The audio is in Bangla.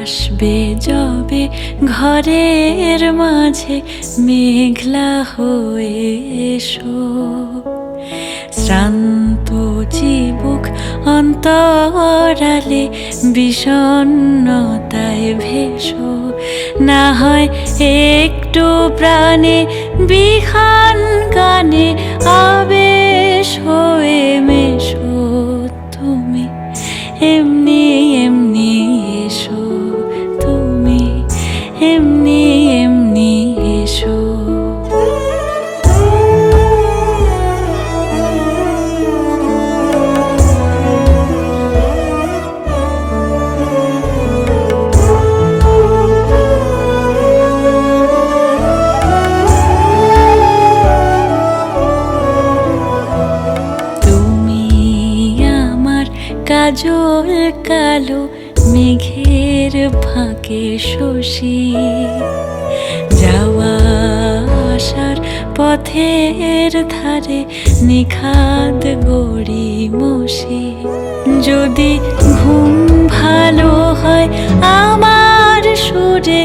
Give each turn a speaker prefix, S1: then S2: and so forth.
S1: আসবে যবে ঘরের মাঝে মেঘলা হয়ে এসো, শ্রান্ত চিবুক অন্তরালে বিষণ্ণতায় ভেসো। না হয় একটু প্রাণে বিহান গানে আবেশ হয়ে মেশো, তুমি এমনি এমনি এসো, তুমি এমনি এমনি এসো। কাজল কালো মেঘের ফাঁকে শশী, যাওয়া আসার পথের ধারে নিখাদ গড়ি মশি। যদি ঘুম ভালো হয় আমার সুরে